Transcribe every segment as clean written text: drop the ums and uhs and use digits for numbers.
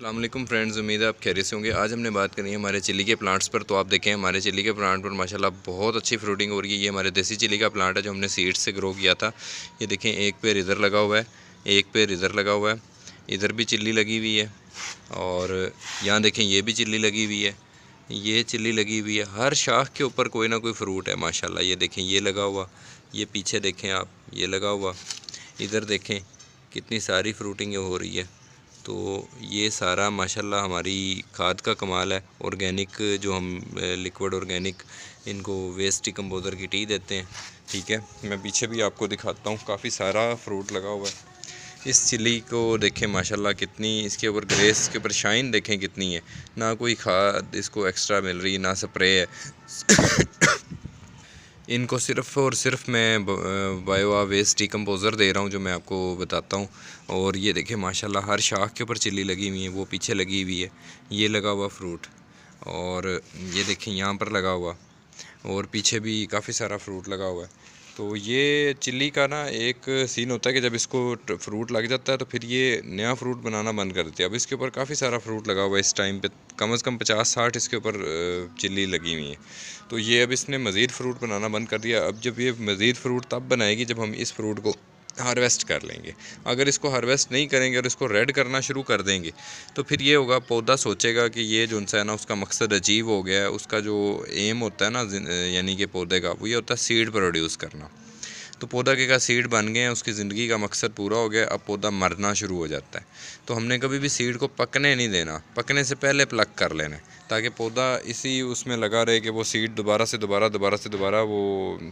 अस्सलाम वालेकुम फ्रेंड्स, उम्मीद है आप खैरियत से होंगे। आज हमने बात करनी है हमारे चिली के प्लांट्स पर। तो आप देखें हमारे चिली के प्लांट पर माशाल्लाह बहुत अच्छी फ्रूटिंग हो रही है। ये हमारे देसी चिली का प्लांट है जो हमने सीड्स से ग्रो किया था। ये देखें, एक पेड़ इधर लगा हुआ है, एक पेड़ इधर लगा हुआ है, इधर भी चिल्ली लगी हुई है और यहाँ देखें ये भी चिल्ली लगी हुई है, ये चिल्ली लगी हुई है। हर शाख के ऊपर कोई ना कोई फ्रूट है माशाल्लाह। ये देखें ये लगा हुआ, ये पीछे देखें आप, ये लगा हुआ, इधर देखें कितनी सारी फ्रूटिंग हो रही है। तो ये सारा माशाल्लाह हमारी खाद का कमाल है। ऑर्गेनिक जो हम लिक्विड ऑर्गेनिक इनको वेस्ट डिकम्पोज़र की टी देते हैं। ठीक है, मैं पीछे भी आपको दिखाता हूँ, काफ़ी सारा फ्रूट लगा हुआ है। इस चिली को देखें माशाल्लाह कितनी इसके ऊपर ग्रेस के ऊपर शाइन देखें कितनी है। ना कोई खाद इसको एक्स्ट्रा मिल रही, ना स्प्रे है इनको सिर्फ़ और सिर्फ मैं बायो वेस्ट डिकम्पोज़र दे रहा हूँ जो मैं आपको बताता हूँ। और ये देखें माशाल्लाह हर शाख के ऊपर चिल्ली लगी हुई है, वो पीछे लगी हुई है, ये लगा हुआ फ्रूट, और ये देखें यहाँ पर लगा हुआ, और पीछे भी काफ़ी सारा फ्रूट लगा हुआ है। तो ये चिल्ली का ना एक सीन होता है कि जब इसको फ्रूट लग जाता है तो फिर ये नया फ्रूट बनाना बंद कर देती है। अब इसके ऊपर काफ़ी सारा फ्रूट लगा हुआ है इस टाइम पे, कम से कम 50-60 इसके ऊपर चिल्ली लगी हुई है। तो ये अब इसने मज़ीद फ्रूट बनाना बंद कर दिया। अब जब ये मज़ीद फ्रूट तब बनाएगी जब हम इस फ्रूट को हार्वेस्ट कर लेंगे। अगर इसको हार्वेस्ट नहीं करेंगे और इसको रेड करना शुरू कर देंगे तो फिर ये होगा, पौधा सोचेगा कि ये जो है ना उसका मकसद अचीव हो गया है। उसका जो एम होता है ना यानी कि पौधे का, वो ये होता है सीड प्रोड्यूस करना। तो पौधा के का सीड बन गए हैं, उसकी ज़िंदगी का मकसद पूरा हो गया, अब पौधा मरना शुरू हो जाता है। तो हमने कभी भी सीड को पकने नहीं देना, पकने से पहले प्लग कर लेना है ताकि पौधा इसी उसमें लगा रहे कि वो सीड दोबारा से दोबारा वो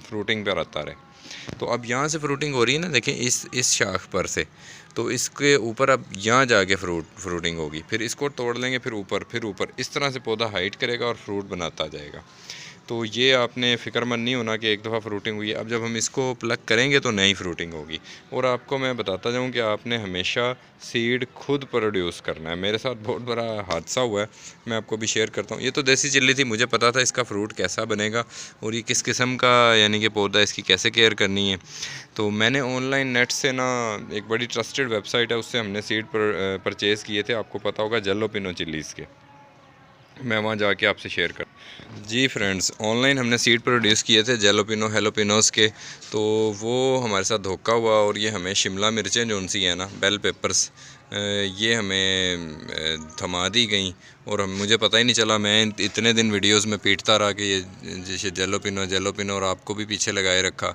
फ्रूटिंग पर आता रहे। तो अब यहाँ से फ्रूटिंग हो रही है ना, देखें इस शाख पर से, तो इसके ऊपर अब यहाँ जाके फ्रूटिंग होगी, फिर इसको तोड़ लेंगे, फिर ऊपर इस तरह से पौधा हाइट करेगा और फ्रूट बनाता जाएगा। तो ये आपने फ़िक्रमंद नहीं होना कि एक दफ़ा फ्रूटिंग हुई है। अब जब हम इसको प्लग करेंगे तो नई फ्रूटिंग होगी। और आपको मैं बताता जाऊँ कि आपने हमेशा सीड खुद प्रोड्यूस करना है। मेरे साथ बहुत बड़ा हादसा हुआ है, मैं आपको भी शेयर करता हूँ। ये तो देसी चिल्ली थी, मुझे पता था इसका फ्रूट कैसा बनेगा और ये किस किस्म का यानी कि पौधा, इसकी कैसे केयर करनी है। तो मैंने ऑनलाइन नेट से ना, एक बड़ी ट्रस्टेड वेबसाइट है, उससे हमने सीड परचेज़ किए थे। आपको पता होगा जेलोपिनो चिल्लीज़ के, मैं वहाँ जाके आपसे शेयर कर। जी फ्रेंड्स, ऑनलाइन हमने सीड प्रोड्यूस किए थे जेलोपिनो हेलोपिनोस के। तो वो हमारे साथ धोखा हुआ और ये हमें शिमला मिर्चें जो उनसी हैं ना, बेल पेपर्स, ये हमें थमा दी गई और मुझे पता ही नहीं चला। मैं इतने दिन वीडियोस में पीटता रहा कि ये जैसे जेलोपिनो और आपको भी पीछे लगाए रखा,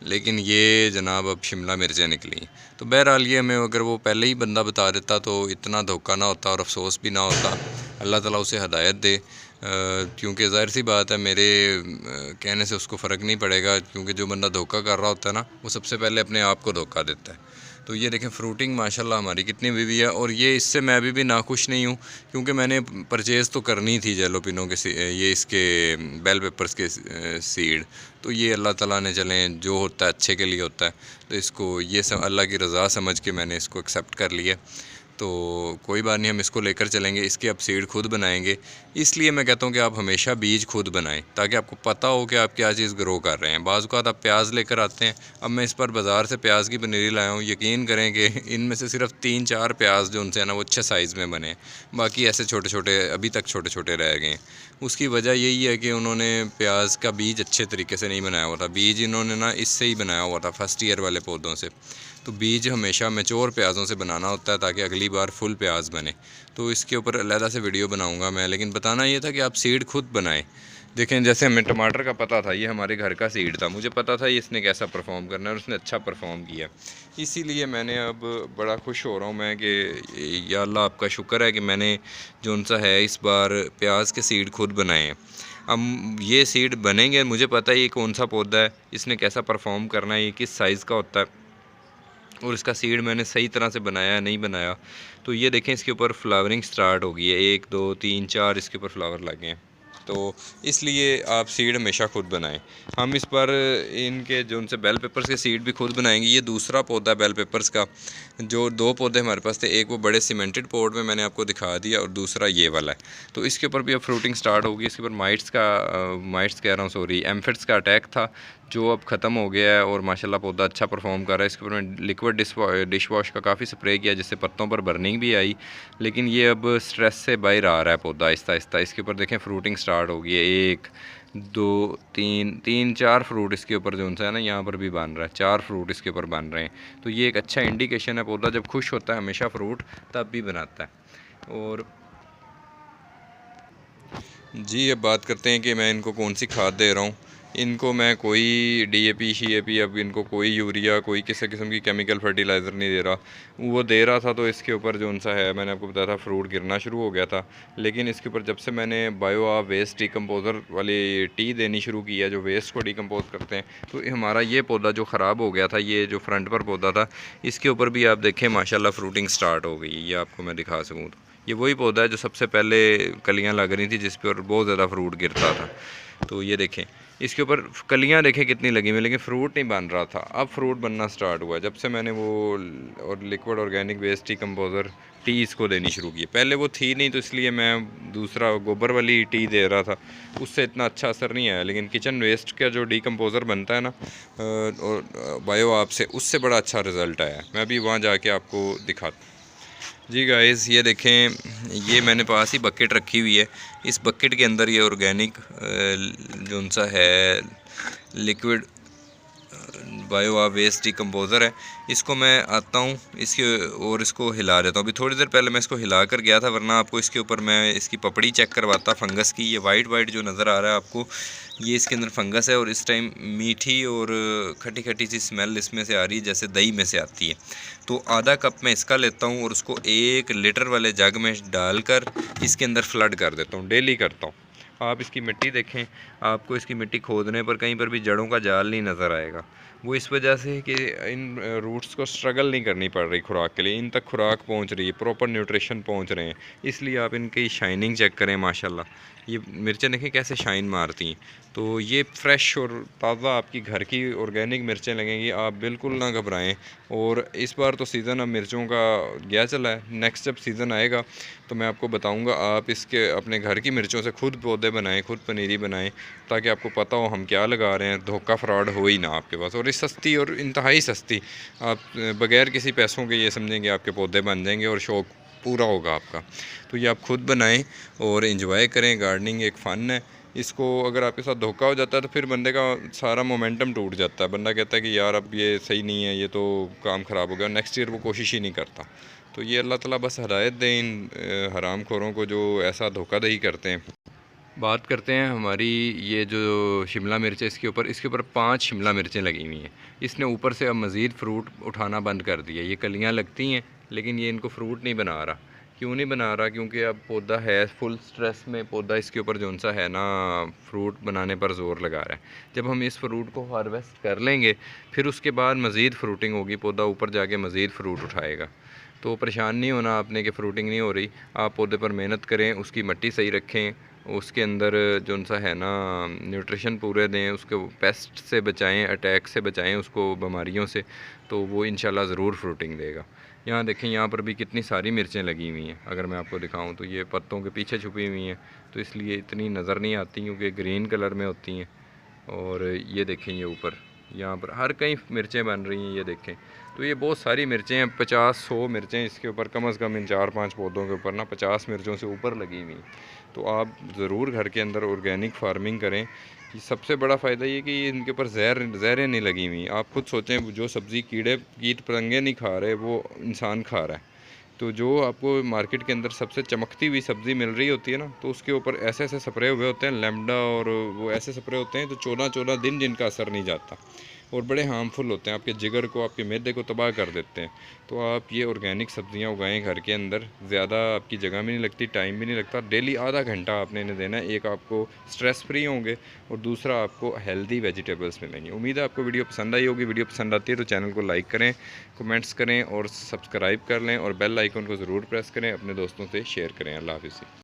लेकिन ये जनाब अब शिमला मिर्चें निकली। तो बहरहाल ये हमें अगर वो पहले ही बंदा बता देता तो इतना धोखा ना होता और अफसोस भी ना होता। अल्लाह ताला उसे हिदायत दे, क्योंकि ज़ाहिर सी बात है मेरे कहने से उसको फ़र्क नहीं पड़ेगा, क्योंकि जो बंदा धोखा कर रहा होता है ना, वो सबसे पहले अपने आप को धोखा देता है। तो ये देखें फ्रूटिंग माशाल्लाह हमारी कितनी हुई हुई है। और ये इससे मैं अभी भी नाखुश नहीं हूँ, क्योंकि मैंने परचेज़ तो करनी थी जेलोपिनो के ये इसके बेल पेपर्स के सीड। तो ये अल्लाह ताला ने, चलें जो होता है अच्छे के लिए होता है, तो इसको ये सब अल्लाह की रज़ा समझ के मैंने इसको एक्सेप्ट कर लिया। तो कोई बात नहीं, हम इसको लेकर चलेंगे, इसके अब सीड खुद बनाएंगे। इसलिए मैं कहता हूँ कि आप हमेशा बीज खुद बनाएं ताकि आपको पता हो कि आप क्या चीज़ ग्रो कर रहे हैं। बाज़ औक़ात आप प्याज लेकर आते हैं, अब मैं इस पर बाज़ार से प्याज की पनीरी लाया हूँ, यकीन करें कि इनमें से सिर्फ 3-4 प्याज जो उनसे है ना वो अच्छे साइज़ में बने, बाकी ऐसे छोटे छोटे अभी तक छोटे छोटे रह गए हैं। उसकी वजह यही है कि उन्होंने प्याज का बीज अच्छे तरीके से नहीं बनाया हुआ था। बीज इन्होंने ना इससे ही बनाया हुआ था, फर्स्ट ईयर वाले पौधों से। तो बीज हमेशा मैच्योर प्याज़ों से बनाना होता है ताकि अगली बार फुल प्याज बने। तो इसके ऊपर अलहदा से वीडियो बनाऊंगा मैं, लेकिन बताना ये था कि आप सीड खुद बनाएं। देखें जैसे हमें टमाटर का पता था, ये हमारे घर का सीड था, मुझे पता था ये इसने कैसा परफॉर्म करना है और उसने अच्छा परफॉर्म किया। इसीलिए मैंने अब बड़ा खुश हो रहा हूँ मैं कि या अल्लाह आपका शुक्र है कि मैंने जो उनसा है इस बार प्याज के सीड खुद बनाए हैं। अब ये सीड बनेंगे, मुझे पता है ये कौन सा पौधा है, इसने कैसा परफॉर्म करना है, ये किस साइज़ का होता है, और इसका सीड मैंने सही तरह से बनाया नहीं बनाया। तो ये देखें इसके ऊपर फ्लावरिंग स्टार्ट हो गई है, 1 2 3 4 इसके ऊपर फ्लावर लगे हैं। तो इसलिए आप सीड हमेशा खुद बनाएं। हम इस पर इनके जो उनसे बेल पेपर्स के सीड भी खुद बनाएंगे। ये दूसरा पौधा बेल पेपर्स का, जो 2 पौधे हमारे पास थे, एक वो बड़े सीमेंटेड पॉट में मैंने आपको दिखा दिया और दूसरा ये वाला है। तो इसके ऊपर भी अब फ्रूटिंग स्टार्ट होगी। इसके ऊपर माइट्स कह रहा हूँ, सॉरी, एम्फिड्स का अटैक था, जो अब ख़त्म हो गया है और माशाल्लाह पौधा अच्छा परफॉर्म कर रहा है। इसके ऊपर मैं लिक्विड डिश वॉश का काफ़ी स्प्रे किया जिससे पत्तों पर बर्निंग भी आई, लेकिन ये अब स्ट्रेस से बाहर आ रहा है पौधा आहिस्ता आहिस्ता। इसके ऊपर देखें फ्रूटिंग स्टार्ट हो गई है, 1 2 3 4 फ्रूट इसके ऊपर जो सा है ना, यहाँ पर भी बन रहा है, 4 फ्रूट इसके ऊपर बन रहे हैं। तो ये एक अच्छा इंडिकेशन है, पौधा जब खुश होता है हमेशा फ्रूट तब भी बनाता है। और जी अब बात करते हैं कि मैं इनको कौन सी खाद दे रहा हूँ। इनको मैं कोई DAP शीएपी, अब इनको कोई यूरिया, कोई किसी किस्म की केमिकल फर्टिलाइज़र नहीं दे रहा। वो दे रहा था तो इसके ऊपर जो सा है, मैंने आपको बताया था फ्रूट गिरना शुरू हो गया था, लेकिन इसके ऊपर जब से मैंने बायो वेस्ट डिकम्पोज़र वाली टी देनी शुरू की है, जो वेस्ट को डिकम्पोज करते हैं, तो हमारा ये पौधा जो ख़राब हो गया था, ये जो फ्रंट पर पौधा था, इसके ऊपर भी आप देखें माशाल्लाह फ्रूटिंग स्टार्ट हो गई। ये आपको मैं दिखा सकूँ तो ये वही पौधा है जो सबसे पहले कलियां लग रही थी जिस पर बहुत ज़्यादा फ्रूट गिरता था। तो ये देखें इसके ऊपर कलियां देखें कितनी लगी हुई, लेकिन फ्रूट नहीं बन रहा था। अब फ्रूट बनना स्टार्ट हुआ जब से मैंने वो और लिक्विड ऑर्गेनिक वेस्ट डिकम्पोज़र टी इसको देनी शुरू की। पहले वो थी नहीं तो इसलिए मैं दूसरा गोबर वाली टी दे रहा था, उससे इतना अच्छा असर नहीं आया। लेकिन किचन वेस्ट का जो डिकम्पोज़र बनता है ना और बायो आप से, उससे बड़ा अच्छा रिज़ल्ट आया। मैं अभी वहाँ जाके आपको दिखाता। जी गाइस ये देखें, ये मैंने पास ही बकेट रखी हुई है। इस बकेट के अंदर ये ऑर्गेनिक जो सा है लिक्विड बायो वेस्ट डिकम्पोज़र है। इसको मैं आता हूँ इसके और इसको हिला देता हूँ। अभी थोड़ी देर पहले मैं इसको हिला कर गया था, वरना आपको इसके ऊपर मैं इसकी पपड़ी चेक करवाता फंगस की। ये वाइट जो नज़र आ रहा है आपको, ये इसके अंदर फंगस है और इस टाइम मीठी और खट्टी खट्टी सी स्मेल इसमें से आ रही है जैसे दही में से आती है। तो आधा कप मैं इसका लेता हूँ और उसको 1 लीटर वाले जग में डालकर इसके अंदर फ्लड कर देता हूँ, डेली करता हूँ। आप इसकी मिट्टी देखें, आपको इसकी मिट्टी खोदने पर कहीं पर भी जड़ों का जाल नहीं नज़र आएगा। वो इस वजह से कि इन रूट्स को स्ट्रगल नहीं करनी पड़ रही खुराक के लिए, इन तक खुराक पहुंच रही है, प्रॉपर न्यूट्रिशन पहुंच रहे हैं। इसलिए आप इनकी शाइनिंग चेक करें, माशाल्लाह ये मिर्चें देखें कैसे शाइन मारती हैं। तो ये फ्रेश और ताज़ा आपकी घर की ऑर्गेनिक मिर्चें लगेंगी, आप बिल्कुल ना घबराएं। और इस बार तो सीज़न अब मिर्चों का गया चला है, नेक्स्ट जब सीज़न आएगा तो मैं आपको बताऊंगा, आप इसके अपने घर की मिर्चों से खुद पौधे बनाएं, खुद पनीरी बनाएं, ताकि आपको पता हो हम क्या लगा रहे हैं, धोखा फ्रॉड हो ही ना आपके पास। और ये सस्ती और इंतहाई सस्ती, आप बग़ैर किसी पैसों के ये समझेंगे आपके पौधे बन जाएंगे और शौक़ पूरा होगा आपका। तो ये आप खुद बनाएं और इन्जॉय करें। गार्डनिंग एक फ़न है, इसको अगर आपके साथ धोखा हो जाता है तो फिर बंदे का सारा मोमेंटम टूट जाता है। बंदा कहता है कि यार अब ये सही नहीं है, ये तो काम ख़राब हो गया, नेक्स्ट ईयर वो कोशिश ही नहीं करता। तो ये अल्लाह ताला बस हिदायत दें इन हराम खोरों को जो ऐसा धोखाधड़ी करते हैं। बात करते हैं हमारी ये जो शिमला मिर्च है, इसके ऊपर 5 शिमला मिर्चें लगी हुई हैं। इसने ऊपर से अब मज़ीद फ्रूट उठाना बंद कर दिया। ये कलियां लगती हैं लेकिन ये इनको फ्रूट नहीं बना रहा। क्यों नहीं बना रहा? क्योंकि अब पौधा है फुल स्ट्रेस में, पौधा इसके ऊपर जो सा है ना फ्रूट बनाने पर ज़ोर लगा रहा है। जब हम इस फ्रूट को हार्वेस्ट कर लेंगे फिर उसके बाद मज़ीद फ्रूटिंग होगी, पौधा ऊपर जाके मज़ीद फ्रूट उठाएगा। तो परेशान नहीं होना आपने कि फ्रूटिंग नहीं हो रही। आप पौधे पर मेहनत करें, उसकी मिट्टी सही रखें, उसके अंदर जो सा है ना न्यूट्रिशन पूरे दें, उसको पेस्ट से बचाएं, अटैक से बचाएं उसको, बीमारियों से, तो वो इंशाल्लाह ज़रूर फ्रूटिंग देगा। यहाँ देखें, यहाँ पर भी कितनी सारी मिर्चें लगी हुई हैं। अगर मैं आपको दिखाऊं तो ये पत्तों के पीछे छुपी हुई हैं, तो इसलिए इतनी नज़र नहीं आती क्योंकि ग्रीन कलर में होती हैं। और ये देखें, ये ऊपर यहाँ पर हर कहीं मिर्चें बन रही हैं, ये देखें। तो ये बहुत सारी मिर्चें हैं, 50-100 मिर्चें इसके ऊपर कम से कम इन 4-5 पौधों के ऊपर ना 50 मिर्चों से ऊपर लगी हुई। तो आप ज़रूर घर के अंदर ऑर्गेनिक फार्मिंग करें। कि सबसे बड़ा फ़ायदा ये कि इनके ऊपर ज़हरें नहीं लगी हुई। आप खुद सोचें, जो सब्ज़ी कीट पतंगे नहीं खा रहे वो इंसान खा रहा है। तो जो आपको मार्केट के अंदर सबसे चमकती हुई सब्ज़ी मिल रही होती है ना, तो उसके ऊपर ऐसे ऐसे स्प्रे हुए होते हैं लैम्बडा, और वो ऐसे स्प्रे होते हैं तो 14-14 दिन जिनका असर नहीं जाता और बड़े हार्मफुल होते हैं, आपके जिगर को, आपके मैदे को तबाह कर देते हैं। तो आप ये ऑर्गेनिक सब्ज़ियाँ उगाएं घर के अंदर, ज़्यादा आपकी जगह भी नहीं लगती, टाइम भी नहीं लगता। डेली आधा घंटा आपने इन्हें देना है। एक आपको स्ट्रेस फ्री होंगे और दूसरा आपको हेल्दी वेजिटेबल्स मिलेंगी। उम्मीद है आपको वीडियो पसंद आई होगी। वीडियो पसंद आती है तो चैनल को लाइक करें, कमेंट्स करें और सब्सक्राइब कर लें और बेल आइकन को ज़रूर प्रेस करें। अपने दोस्तों से शेयर करें। अल्लाह हाफ़िज़।